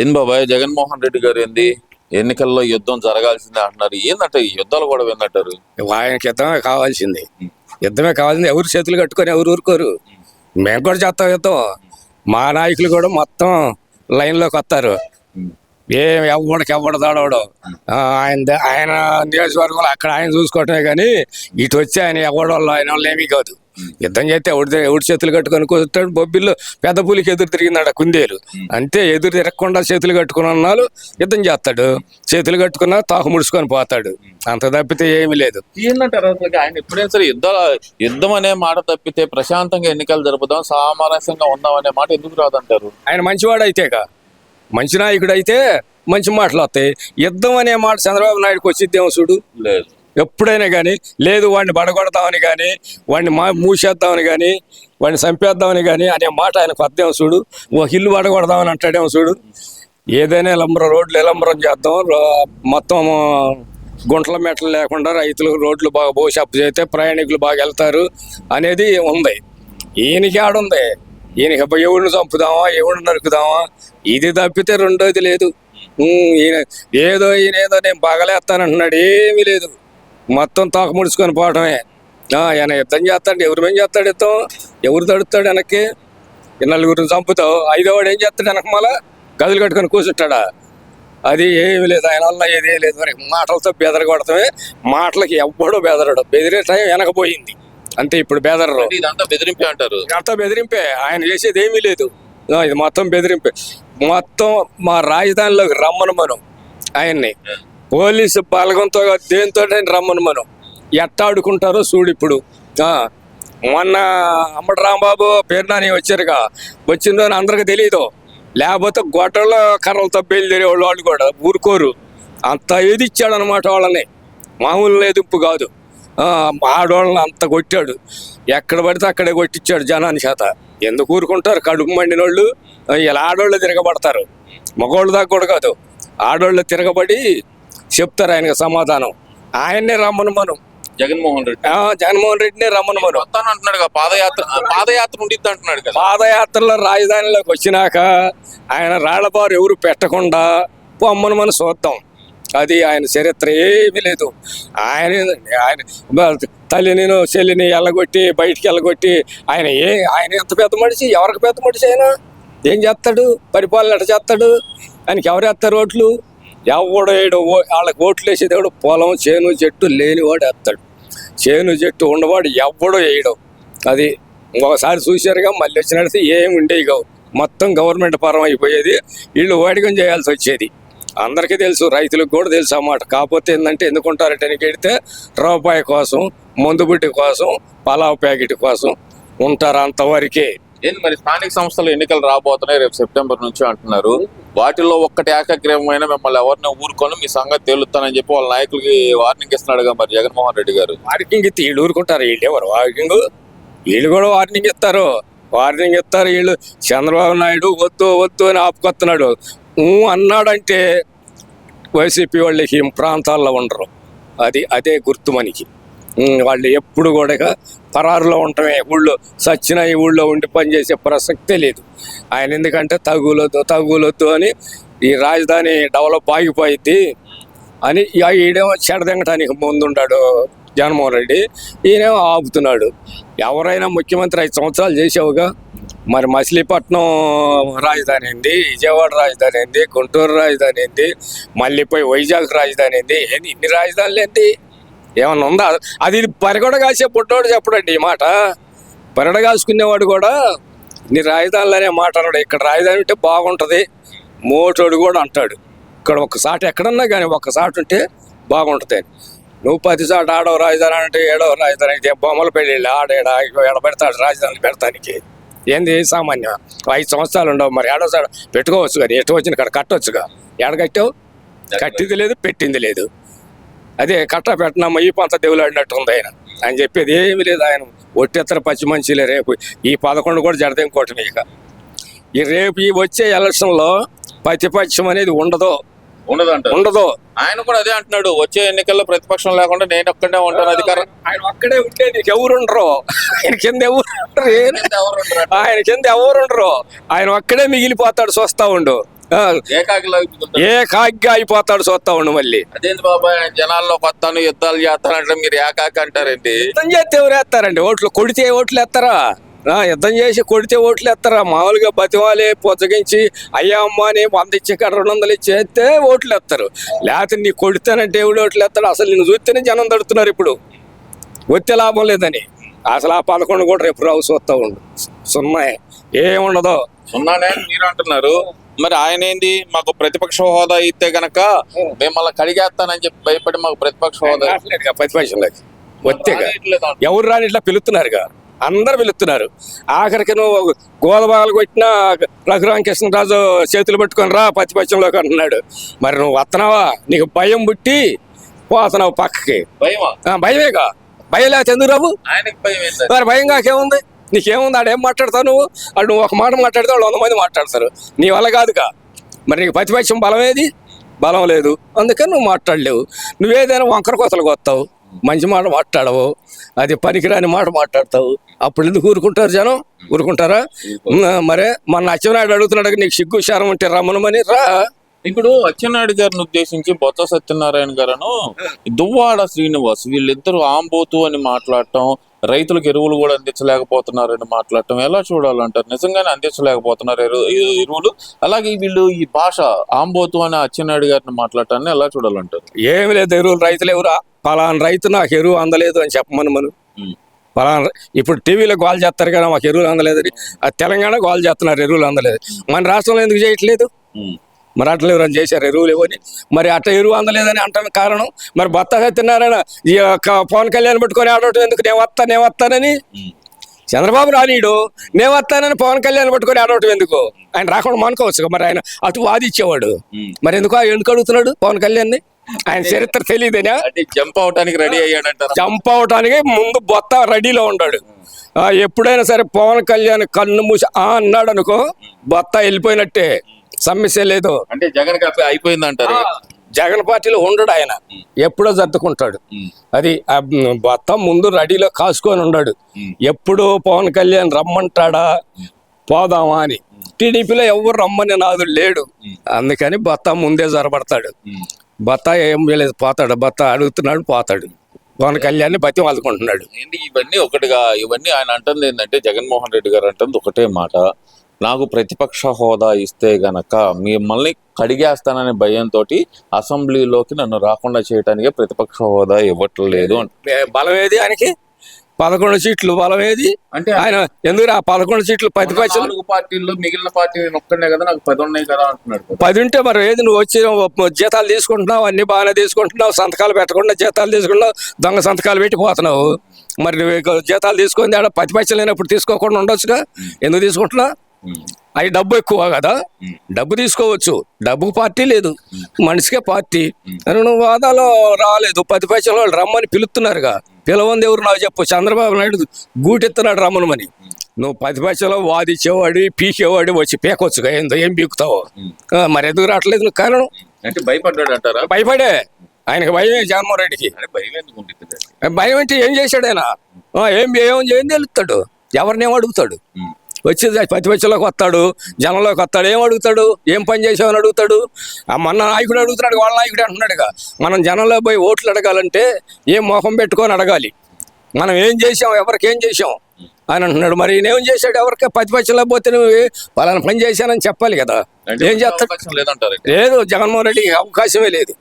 ఏం బాబాయ్ జగన్మోహన్ రెడ్డి గారు ఏంది ఎన్నికల్లో యుద్ధం జరగాల్సిందే అంటున్నారు. ఏందంటే ఈ యుద్ధాలు కూడా ఏందంటారు? ఆయనకి యుద్ధమే కావాల్సింది. యుద్ధమే కావాల్సింది. ఎవరు చేతులు కట్టుకొని ఎవరు ఊరుకోరు. మేము కూడా చేస్తాం యుద్ధం. మా నాయకులు కూడా మొత్తం లైన్లోకి వస్తారు. ఎవడికి ఎవడు దాడవడం ఆయన నియోజకవర్గంలో అక్కడ ఆయన చూసుకోవటమే కానీ ఇటు వచ్చి ఆయన ఎవడోళ్ళు ఆయన వాళ్ళు ఏమీ కాదు. యుద్ధం చేస్తే ఎవడి చేతులు కట్టుకొని కూర్చుంటాడు. బొబ్బిల్లో పెద్ద పులికి ఎదురు తిరిగిందాడు కుందేలు. అంతే ఎదురు తిరగకుండా చేతులు కట్టుకుని అన్నాడు యుద్ధం చేస్తాడు. చేతులు కట్టుకున్నా తాకు ముడుచుకొని పోతాడు. అంత తప్పితే ఏమీ లేదు. ఏంటంటారు అసలు ఆయన ఎప్పుడైనా సరే యుద్ధం అనే మాట తప్పితే ప్రశాంతంగా ఎన్నికలు జరుపుదాం సామరస్యంగా ఉందాం అనే మాట ఎందుకు రాదంటారు? ఆయన మంచివాడు అయితేగా, మంచి నాయకుడు అయితే మంచి మాటలు వస్తాయి. యుద్ధం అనే మాట చంద్రబాబు నాయుడుకి వచ్చిద్దేమో చూడు. లేదు ఎప్పుడైనా కానీ లేదు వాడిని బడగొడతామని కానీ వాడిని మూసేద్దామని కానీ వాడిని చంపేద్దామని కానీ అనే మాట ఆయనకు వద్దేమో చూడు. ఒక ఇల్లు బడగొడదామని అంటాడేమో చూడు. ఏదైనా రోడ్లు ఎలంబరం చేద్దాం, మొత్తం గుంటల మెట్టలు లేకుండా రైతులకు రోడ్లు బాగా బోషప్పు చేస్తే ప్రయాణికులు బాగా వెళ్తారు అనేది ఉంది. ఈయనకి ఆడుంది. ఈయనకి ఎవరిని చంపుదామా ఎవరిని నరుకుదామా ఇది తప్పితే రెండోది లేదు. ఈయన ఏదో నేను బాగలేస్తానంటున్నాడు. ఏమీ లేదు. మొత్తం తోక ముడుచుకొని పోవడమే. ఆయన యుద్ధం చేస్తాడు. ఎవరు ఏం చేస్తాడు యుద్ధం? ఎవరు తడుస్తాడు వెనక్కి? నలుగురిని చంపుతావు, ఐదోవాడు ఏం చేస్తాడు వెనక మళ్ళా గదులు కట్టుకొని కూర్చుంటాడా? అది ఏమి లేదు. ఆయన వల్ల ఏదే లేదు. మరి మాటలతో బెదరగొడతామే. మాటలకి ఎవ్వడో బెదరడు. బెదిరే టైం వెనకపోయింది అంతే. ఇప్పుడు బెదరరు. ఇదంతా బెదిరింపే అంటారు. అంతా బెదిరింపే. ఆయన చేసేది ఏమీ లేదు. ఇది మొత్తం బెదిరింపే. మొత్తం మా రాజధానిలోకి రమ్మను మనం ఆయన్ని పోలీసు బలగంతో దేంతో రమ్మను మనం ఎట్టాడుకుంటారో చూడు. ఇప్పుడు మొన్న అమ్మటి రాంబాబు పేరునాని వచ్చారుగా, వచ్చిందో అని అందరికి తెలియదు. లేకపోతే గొడ్డలో కర్రలతో బయలుదేరే వాళ్ళు కూడా ఊరుకోరు. అంత ఏది ఇచ్చాడు అనమాట వాళ్ళని. మామూలు ఎదుపు కాదు. ఆడవాళ్ళని అంత కొట్టాడు. ఎక్కడ పడితే అక్కడే కొట్టించాడు జనాన్ని చేత. ఎందుకు ఊరుకుంటారు? కడుపు మండిన వాళ్ళు ఇలా ఆడవాళ్ళు తిరగబడతారు. మగవాళ్ళు దాకా కూడా కాదు, ఆడవాళ్ళు తిరగబడి చెప్తారు ఆయనకు సమాధానం. ఆయన్నే రమ్మను మనం. జగన్మోహన్ రెడ్డినే రమ్మను మనం. అంటున్నాడు పాదయాత్ర ఉండిద్ది అంటున్నాడు కదా. పాదయాత్రలో రాజధానిలోకి వచ్చినాక ఆయన రాళ్లబారు ఎవరు పెట్టకుండా పొమ్మను మనం చూద్దాం. అది ఆయన చరిత్ర ఏమీ లేదు. ఆయన తల్లిని చెల్లిని ఎల్లగొట్టి బయటికి వెళ్ళగొట్టి ఆయన ఎంత పెద్ద మనిషి? ఎవరికి పెద్ద మనిషి? ఆయన ఏం చేస్తాడు? పరిపాలన ఎట్లా చేస్తాడు? ఆయనకి ఎవరు వేస్తారు ఓట్లు? ఎవడో ఏడో వాళ్ళకి ఓట్లు వేసేది ఎవడు? పొలం చేను చెట్టు లేనివాడు వేస్తాడు. చేను చెట్టు ఉన్నవాడు ఎవడో వేయడం. అది ఒకసారి చూశారుగా. మళ్ళీ వచ్చినట్టు ఏమి ఉండేవి కావు. మొత్తం గవర్నమెంట్ పరం అయిపోయేది. వీళ్ళు వాడికం చేయాల్సి వచ్చేది. అందరికీ తెలుసు, రైతులకు కూడా తెలుసు అన్నమాట. కాకపోతే ఏంటంటే ఎందుకుంటారంటే వెడితే రూపాయి కోసం, మందు బుడ్డి కోసం, పలావ్ ప్యాకెట్ కోసం ఉంటారు. అంతవరకే. ఏంది మరి స్థానిక సంస్థలు ఎన్నికలు రాబోతున్నాయి రేపు సెప్టెంబర్ నుంచి అంటున్నారు. వాటిల్లో ఒక్కటి ఏకగ్రీవమైన మిమ్మల్ని ఎవరిని ఊరుకొని మీ సంగతి తేలుతానని చెప్పి వాళ్ళ నాయకులకి వార్నింగ్ ఇస్తున్నాడుగా మరి జగన్మోహన్ రెడ్డి గారు. వార్నింగ్ ఇస్తే వీళ్ళు ఊరుకుంటారు? వీళ్ళు ఎవరు వార్నింగ్? వీళ్ళు కూడా వార్నింగ్ ఇస్తారు. వీళ్ళు చంద్రబాబు నాయుడు వద్దు వద్దు అని ఆపుకొస్తున్నాడు. అన్నాడంటే వైసీపీ వాళ్ళకి ప్రాంతాల్లో ఉండరు. అదే గుర్తు మనకి. వాళ్ళు ఎప్పుడు కూడా పరారులో ఉండటమే. ఊళ్ళో సచ్చిన ఈ ఊళ్ళో ఉండి పనిచేసే ప్రసక్తే లేదు. ఆయన ఎందుకంటే తగులొద్దు అని ఈ రాజధాని డెవలప్ ఆగిపోయింది అని ఈడేమో చెడదెంగటానికి ముందుంటాడు జగన్మోహన్ రెడ్డి. ఈయనేమో ఆపుతున్నాడు. ఎవరైనా ముఖ్యమంత్రి 5 సంవత్సరాలు చేసావుగా. మరి మచిలీపట్నం రాజధాని ఏంది, విజయవాడ రాజధాని ఏంది, గుంటూరు రాజధాని ఏంది, మళ్ళీ పోయి వైజాగ్ రాజధాని ఏంది? ఇన్ని రాజధానులు ఏంటి? ఏమన్నా ఉందా? అది పరిగొడ కాసే పుట్టోడు చెప్పడండి ఈ మాట. పరిగొడ కాసుకునేవాడు కూడా నీ రాజధానులు అనే మాట అన్నాడు. ఇక్కడ రాజధాని ఉంటే బాగుంటుంది మోటోడు కూడా అంటాడు. ఇక్కడ ఒక్కసారి ఎక్కడన్నా కానీ ఒక్కసారి ఉంటే బాగుంటుంది. నువ్వు 10 సార్లు ఆడవ రాజధాని అంటే 7వ రాజధాని అయితే బొమ్మల పెళ్ళి ఎడ పెడతాడు రాజధాని పెడతానికి. ఏంది సామాన్యం? 5 సంవత్సరాలు ఉండవు. మరి 7వ సార్ పెట్టుకోవచ్చు కానీ ఎటు వచ్చిన ఇక్కడ కట్టొచ్చుగా. ఎడ కట్టావు? కట్టింది లేదు, పెట్టింది లేదు. అదే కట్ట పెట్టినమ్మ ఈ పంత దేవులాడినట్టు ఉంది ఆయన అని చెప్పేది ఏమీ లేదు. ఆయన ఒట్టెత్తర పచ్చి మంచిలే. రేపు ఈ 11 కూడా జడదేంకోవటం. ఇక ఈ రేపు ఈ వచ్చే ఎలక్షన్లో ప్రతిపక్షం అనేది ఉండదు. ఆయన కూడా అదే అంటున్నాడు. వచ్చే ఎన్నికల్లో ప్రతిపక్షం లేకుండా నేను ఒక్కడే ఉంటాను అధికారం. ఆయన ఒక్కడే ఉంటే నీకు ఎవరుండరు. ఆయన కింద ఎవరు ఉండరు. ఆయన ఒక్కడే మిగిలిపోతాడు. చూస్తా ఉండు. ఏకాకిలా అయిపోతుంటారు. ఏ కాగ్గా అయిపోతాడు చూస్తా ఉండు మళ్ళీ. అదేంటి బాబాయ్ ఆయన జనాల్లో కొత్తాను యుద్ధాలు చేస్తానంటే మీరు ఏకాకి అంటారండి. యుద్ధం చేస్తే ఎవరు వేస్తారండి ఓట్లు? కొడితే ఓట్లు వేస్తారా? యుద్ధం చేసి కొడితే ఓట్లు వేస్తారా? మామూలుగా బతివాలి పుచ్చగించి అయ్యా అమ్మ అని 100 ఇచ్చి 200 ఇచ్చి వేస్తే ఓట్లు వేస్తారు. లేకపోతే నీ కొడితేనంటే ఎవడు ఓట్లు వేస్తాడు? అసలు నిన్ను చూస్తేనే జనం తడుతున్నారు ఇప్పుడు, వచ్చే లాభం లేదని. అసలు ఆ 11 కూడా రేపు రావు చూస్తా ఉండు. సున్నాయి ఏముండదు. ఉన్నానే మీరు అంటున్నారు, మరి ఆయన ఏంది మాకు ప్రతిపక్ష హోదా ఇస్తే గనక మిమ్మల్ని కడిగేస్తానని చెప్పి భయపడి మాకు ప్రతిపక్ష హోదా ప్రతిపక్షంలోకి వచ్చేగా ఎవరు రాని ఇట్లా పిలుస్తున్నారుగా, అందరు పిలుస్తున్నారు. ఆఖరికి నువ్వు గోదబాగలు కొట్టినా రఘురామకృష్ణరాజు చేతులు పట్టుకొని రా ప్రతిపక్షంలోకి అంటున్నాడు. మరి నువ్వు వస్తున్నావా? నీకు భయం పుట్టి పోతున్నావు పక్కకి. భయమా? భయమేగా. భయం లేకపోతే ఎందుకు రావు? ఆయనకి భయం ఏంటి? మరి భయం కాకేముంది? నీకేముంది? ఆడేం మాట్లాడతావు నువ్వు? అటు నువ్వు ఒక మాట మాట్లాడితే వాళ్ళు 100 మంది మాట్లాడతారు. నీ వల్ల కాదుగా. మరి నీకు ప్రతిపక్షం బలం ఏది? బలం లేదు, అందుకని నువ్వు మాట్లాడలేవు. నువ్వేదైనా వంకర కోతలు కొత్తావు, మంచి మాట మాట్లాడవు, అది పనికిరాని మాట మాట్లాడతావు. అప్పుడు ఎందుకు ఊరుకుంటారు జనం? ఊరుకుంటారా? మరే మన అచ్చెన్నాయుడు అడుగుతున్నాడు, నీకు సిగ్గు శారం ఉంటే రమ్మనమని రా. ఇప్పుడు అచ్చెన్నాయుడు గారిని ఉద్దేశించి బొత్స సత్యనారాయణ గారును దువ్వాడ శ్రీనివాస్ వీళ్ళిద్దరూ ఆంబోతు అని మాట్లాడటం, రైతులకు ఎరువులు కూడా అందించలేకపోతున్నారని మాట్లాడటం ఎలా చూడాలంటారు? నిజంగానే అందించలేకపోతున్నారు ఎరువులు. అలాగే వీళ్ళు ఈ భాష ఆంబోతు అని అచ్చెన్నాయుడు గారిని మాట్లాడటాన్ని ఎలా చూడాలంటారు? ఏమి లేదు, ఎరువులు రైతులు ఎవరు పలానా రైతు నాకు ఎరువు అందలేదు అని చెప్పమని మనం పలానా. ఇప్పుడు టీవీలో గోల్ చేస్తారు కదా మాకు ఎరువులు అందలేదని. తెలంగాణ గోల్ చేస్తున్నారు ఎరువులు అందలేదు. మన రాష్ట్రంలో ఎందుకు చేయట్లేదు? మరి అట్లా ఎవరైనా చేశారు ఎరువులు ఇవ్వని? మరి అట్లా ఎరువు అందలేదని అంటాను కారణం. మరి బొత్స సత్యనారాయణ ఈ పవన్ కళ్యాణ్ పెట్టుకొని ఆడటం ఎందుకు? నేను వస్తానని చంద్రబాబు రానీడు, నేను వస్తానని పవన్ కళ్యాణ్ పట్టుకొని ఆడటం ఎందుకు? ఆయన రాకుండా మానుకోవచ్చు. మరి ఆయన అటు వాదిచ్చేవాడు, మరి ఎందుకు అడుగుతున్నాడు పవన్ కళ్యాణ్ని? ఆయన చరిత్ర తెలియదేనా? జంప్ అవటానికి రెడీ అయ్యాడంటారు. జంప్ అవటానికి ముందు బొత్త రెడీలో ఉన్నాడు. ఎప్పుడైనా సరే పవన్ కళ్యాణ్ కన్ను మూసి అన్నాడు అనుకో, బొత్త వెళ్ళిపోయినట్టే, సమస్య లేదు. అంటే జగన్ అయిపోయింది అంటారు. జగన్ పార్టీలో ఉండడు ఆయన, ఎప్పుడో సర్దుకుంటాడు. అది మొత్తం ముందు రెడీలో కాసుకొని ఉన్నాడు. ఎప్పుడు పవన్ కళ్యాణ్ రమ్మంటాడా పోదామా అని. టీడీపీలో ఎవరు రమ్మని నాదు లేడు, అందుకని బత్తా ముందే జరబడతాడు. బత్తా ఏం లేదు, పోతాడు. బత్తా అడుగుతున్నాడు, పోతాడు. పవన్ కళ్యాణ్ బతి వాదుకుంటున్నాడు. ఇవన్నీ ఆయన అంటుంది ఏంటంటే, జగన్మోహన్ రెడ్డి గారు అంటుంది ఒకటే మాట, నాకు ప్రతిపక్ష హోదా ఇస్తే గనక మిమ్మల్ని కడిగేస్తాననే భయంతో అసెంబ్లీలోకి నన్ను రాకుండా చేయడానికే ప్రతిపక్ష హోదా ఇవ్వట్లేదు. బలం ఏది ఆయనకి? 11 సీట్లు బలం ఏది? అంటే ఆయన ఎందుకు 11 సీట్లు? 10 పార్టీల్లో మిగిలిన పార్టీ ఒక్కడే కదా, నాకు 10 ఉన్నాయి కదా అంటున్నాడు. 10 ఉంటే మరి ఏది? నువ్వు వచ్చి జీతాలు తీసుకుంటున్నావు, అన్ని బాగానే తీసుకుంటున్నావు, సంతకాలు పెట్టకుండా జీతాలు తీసుకుంటున్నావు, దొంగ సంతకాలు పెట్టిపోతున్నావు. మరి నువ్వు జీతాలు తీసుకుంది ఆడ ప్రతిపక్షం లేనప్పుడు తీసుకోకుండా ఉండొచ్చుగా, ఎందుకు తీసుకుంటున్నా? అవి డబ్బు ఎక్కువ కదా, డబ్బు తీసుకోవచ్చు. డబ్బుకు పార్టీ లేదు, మనిషికే పార్టీ. నువ్వు వాదాలో రాలేదు, ప్రతిపక్షంలో రమ్మని పిలుస్తున్నారుగా. పిలవంది ఎవరు నాకు చెప్పు? చంద్రబాబు నాయుడు గూటెత్తున్నాడు రమ్మనమని. నువ్వు ప్రతిపక్షంలో వాదించేవాడి పీకేవాడి వచ్చి పీకొచ్చుగా, ఏందో ఏం పీకుతావు? మరి ఎందుకు రావట్లేదు? నువ్వు కారణం అంటే భయపడ్డాడు అంటారా? భయపడే, ఆయనకి భయమే జగన్మోహన్ రెడ్డికి. భయం అంటే ఏం చేశాడు ఆయన? ఏం తెలుస్తాడు? ఎవరినేం అడుగుతాడు? వచ్చి ప్రతిపక్షంలోకి వస్తాడు, జనంలోకి వస్తాడు, ఏం అడుగుతాడు? ఏం పని చేసామని అడుగుతాడు? మన నాయకుడు అడుగుతున్నాడు, వాళ్ళ నాయకుడు అంటున్నాడుగా. మనం జనంలో పోయి ఓట్లు అడగాలంటే ఏం మొహం పెట్టుకొని అడగాలి, మనం ఏం చేసాం, ఎవరికి ఏం చేసాం అని అంటున్నాడు. మరి నేనేం చేశాడు? ఎవరికి ప్రతిపక్షంలో పోతే నువ్వు వాళ్ళని పని చేశానని చెప్పాలి కదా. ఏం చేస్తాడు? లేదంటారు. లేదు, జగన్మోహన్ రెడ్డికి అవకాశమే లేదు.